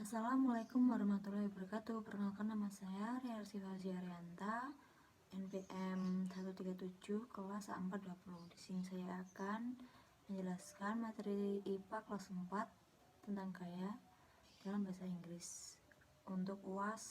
Assalamualaikum warahmatullahi wabarakatuh. Perkenalkan, nama saya Ria Arsifazi Arianta, NPM 137 kelas A420. Di sini saya akan menjelaskan materi IPA kelas 4 tentang gaya dalam bahasa Inggris untuk UAS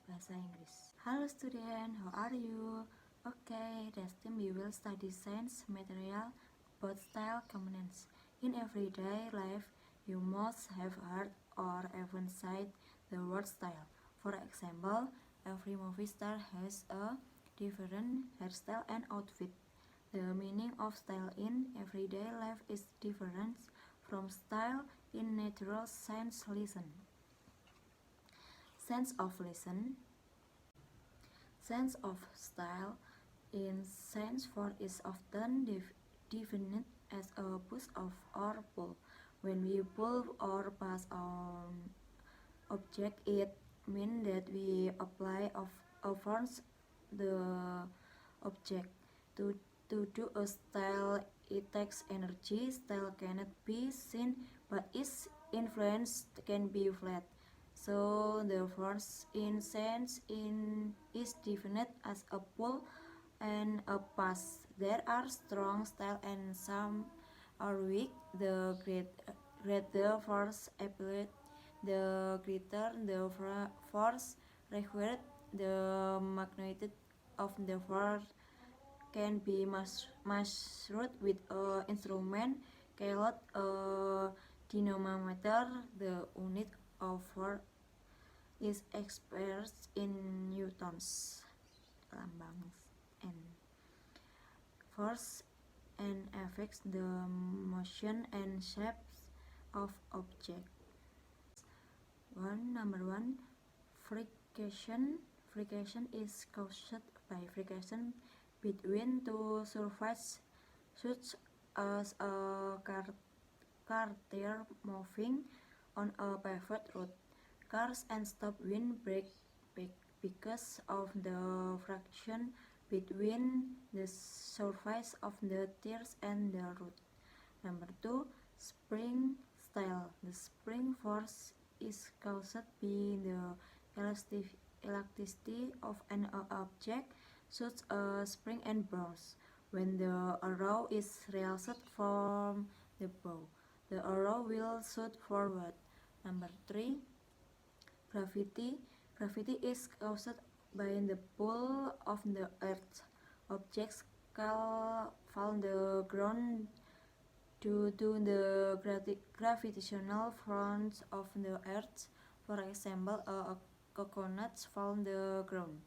bahasa Inggris. Hello student, how are you? Okay, this time we will study science material about style components. In everyday life, you must have heard or even said the word style. For example, every movie star has a different hairstyle and outfit. The meaning of style in everyday life is different from style in natural science lesson. Sense of style in science form is often defined as a push of or pull. When we pull or pass on object, it means that we apply a force the object. To do a style, it takes energy. Style cannot be seen, but its influence can be felt. So the force in sense is defined as a pull and a pass. There are strong style and some are weak. The greater force applied, the greater the force required. The magnitude of the force can be measured with an instrument called a dynamometer. The unit of force is expressed in newtons. Lambang and force and affects the motion and shapes of objects. Number one, friction. Friction is caused by friction between two surfaces, such as a car moving on a paved road. Cars and stop when brake because of the friction between the surface of the tires and the road. Number two, spring style. The spring force is caused by the elasticity of an object, such as spring and bows. When the arrow is released from the bow, the arrow will shoot forward. Number three, gravity. Gravity is caused by the pull of the earth. Objects fall the ground due to the gravitational force of the earth. For example, a coconut fall the ground.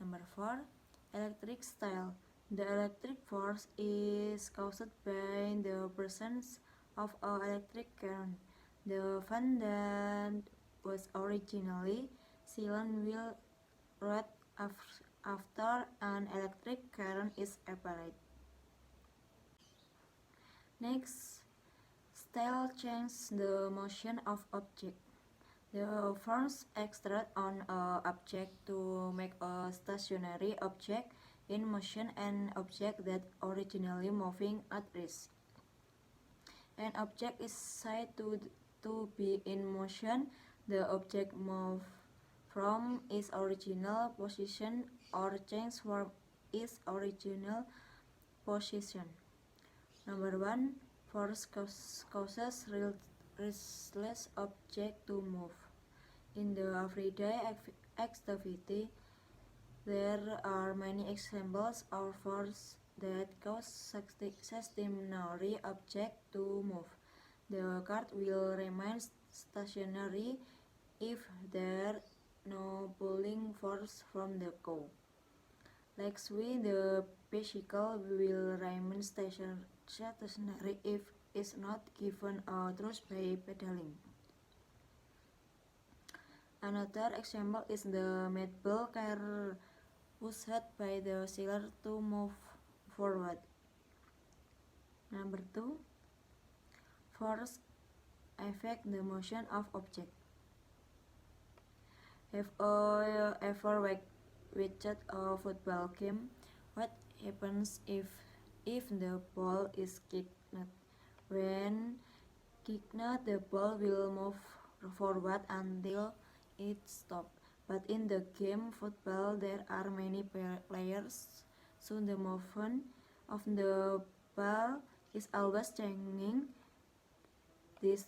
Number four, electric style. The electric force is caused by the presence of an electric current. The fan that was originally silent will rot after an electric current is applied. Next, style changes the motion of object. The force exerted on an object to make a stationary object in motion an object that originally moving at rest. An object is said to be in motion. The object moves from its original position or changes from its original position. Number one, force causes restless object to move. In the everyday activity, there are many examples of force that cause stationary object to move. The car will remain stationary if there no pulling force from the cow. Likewise, the bicycle will remain stationary if is not given a thrust by pedaling. Another example is the maple car pushed by the seller to move forward. Number two, force affect the motion of object. Have you ever watched a football game? What happens if the ball is kicked? When kicked, the ball will move forward until it stops. But in the game football, there are many players, so the movement of the ball is always changing. This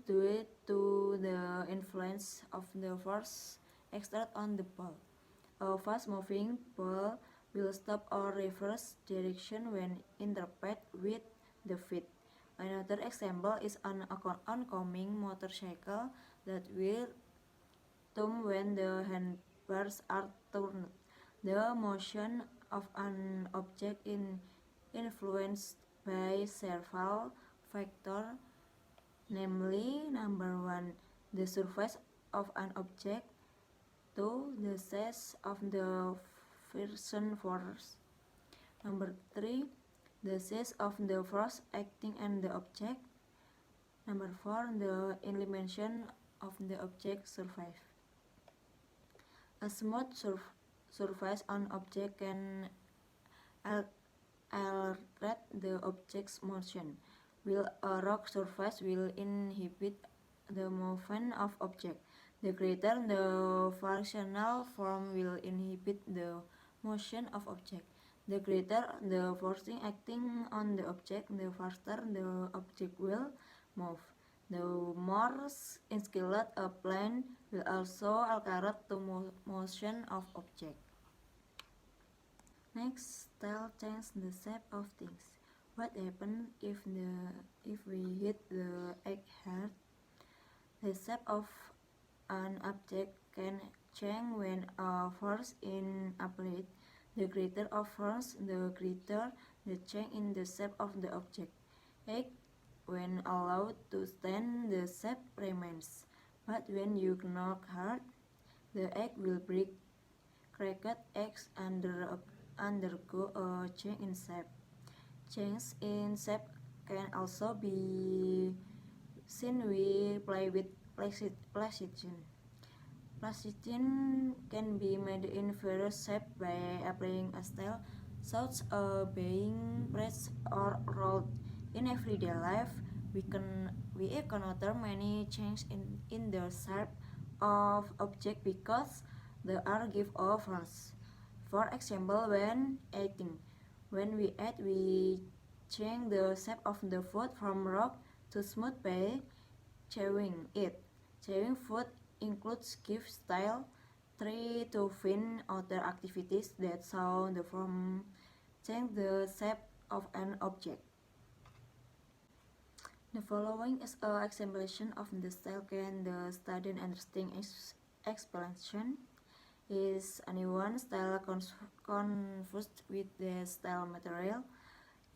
due to the influence of the force exerted on the ball. A fast-moving ball will stop or reverse direction when interpreted with the feet. Another example is an oncoming motorcycle that will turn when the handlebars are turned. The motion of an object is influenced by several factors, namely, number 1, the surface of an object, 2, the size of the friction force, number 3, the size of the force acting on the object, number 4, the elimination of the object surface. A smooth surface on object can alter the object's motion, while a rock surface will inhibit the movement of object. The greater the frictional force will inhibit the motion of object. The greater the forcing acting on the object, the faster the object will move. The more skilled a player will also alter the motion of object. Next, style changes the shape of things. What happens if we hit the egg hard? The shape of an object can change when a force is applied. The greater of force, the greater the change in the shape of the object. Egg, when allowed to stand, the shape remains. But when you knock hard, the egg will break. Cracked eggs undergo a change in shape. Change in shape can also be seen when we play with plasticine. Plasticine can be made in various shapes by applying a style, such as being pressed or rolled. In everyday life, we encounter many changes in the shape of objects because they are give off force. For example, when eating, when we eat, we change the shape of the food from rough to smooth by chewing it. Chewing food includes give style, try to find other activities that show the form change the shape of an object. The following is an explanation of the style can the study and interesting explanation. Is anyone style confused with the style material?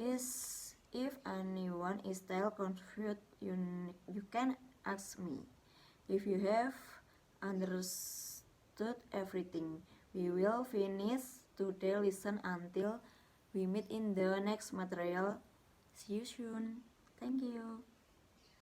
Is if anyone is style confused, you can ask me. If you have understood everything, we will finish today lesson until we meet in the next material. See you soon. Thank you.